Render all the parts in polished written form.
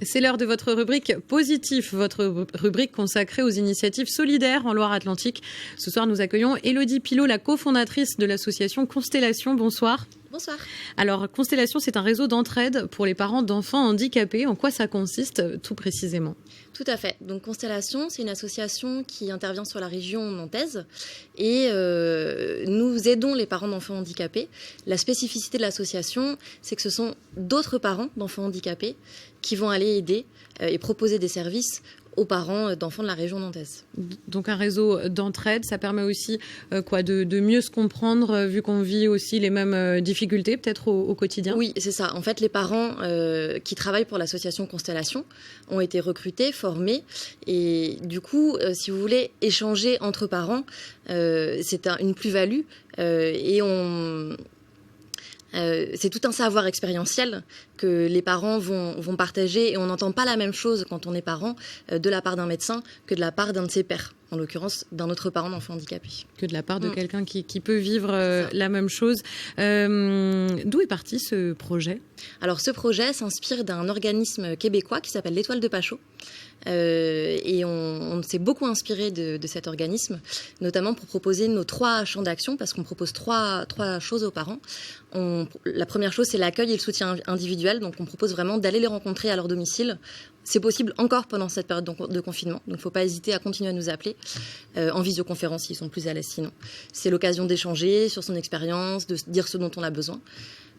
C'est l'heure de votre rubrique Positif, votre rubrique consacrée aux initiatives solidaires en Loire-Atlantique. Ce soir, nous accueillons Élodie Pilot, la cofondatrice de l'association Constellation. Bonsoir. Bonsoir. Alors, Constellation, c'est un réseau d'entraide pour les parents d'enfants handicapés. En quoi ça consiste, tout précisément ? Tout à fait. Donc, Constellation, c'est une association qui intervient sur la région nantaise et nous aidons les parents d'enfants handicapés. La spécificité de l'association, c'est que ce sont d'autres parents d'enfants handicapés qui vont aller aider et proposer des services aux parents d'enfants de la région nantaise. Donc un réseau d'entraide, ça permet aussi de mieux se comprendre vu qu'on vit aussi les mêmes difficultés peut-être au quotidien. Oui, c'est ça. En fait, les parents qui travaillent pour l'association Constellation ont été recrutés, formés et du coup, si vous voulez échanger entre parents, c'est une plus-value c'est tout un savoir expérientiel que les parents vont partager et on n'entend pas la même chose quand on est parent de la part d'un médecin que de la part d'un de ses pairs, en l'occurrence d'un autre parent d'enfant handicapé. Que de la part de quelqu'un qui peut vivre la même chose. D'où est parti ce projet ? Alors ce projet s'inspire d'un organisme québécois qui s'appelle l'Étoile de Pachot. Et on s'est beaucoup inspiré de cet organisme, notamment pour proposer nos 3 champs d'action, parce qu'on propose trois choses aux parents. La première chose, c'est l'accueil et le soutien individuel. Donc, on propose vraiment d'aller les rencontrer à leur domicile. C'est possible encore pendant cette période de confinement. Donc, il ne faut pas hésiter à continuer à nous appeler en visioconférence s'ils sont plus à l'aise sinon. C'est l'occasion d'échanger sur son expérience, de dire ce dont on a besoin.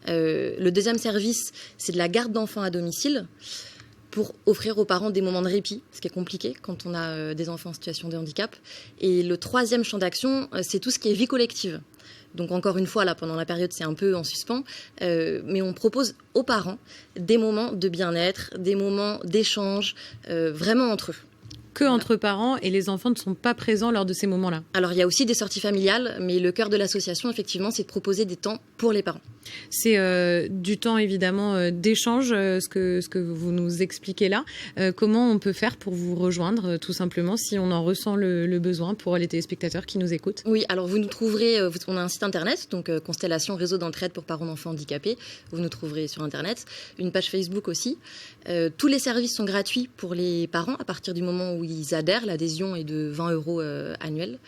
Le deuxième service, c'est de la garde d'enfants à domicile, pour offrir aux parents des moments de répit, ce qui est compliqué quand on a des enfants en situation de handicap. Et le troisième champ d'action, c'est tout ce qui est vie collective. Donc encore une fois, là, pendant la période, c'est un peu en suspens, mais on propose aux parents des moments de bien-être, des moments d'échange, vraiment entre eux. Que entre parents et les enfants ne sont pas présents lors de ces moments-là. Alors il y a aussi des sorties familiales, mais le cœur de l'association, effectivement, c'est de proposer des temps pour les parents. C'est du temps évidemment d'échange, ce que vous nous expliquez là. Comment on peut faire pour vous rejoindre tout simplement si on en ressent le besoin pour les téléspectateurs qui nous écoutent ? Oui, alors vous nous trouverez, on a un site internet, donc Constellation Réseau d'entraide pour parents d'enfants handicapés. Vous nous trouverez sur internet, une page Facebook aussi. Tous les services sont gratuits pour les parents à partir du moment où ils adhèrent. L'adhésion est de 20 € annuels.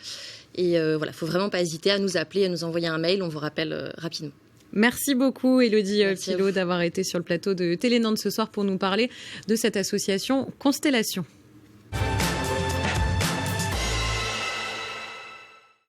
Et voilà, il ne faut vraiment pas hésiter à nous appeler, à nous envoyer un mail, on vous rappelle rapidement. Merci beaucoup Élodie Pilot d'avoir été sur le plateau de Télé Nantes ce soir pour nous parler de cette association Constellation.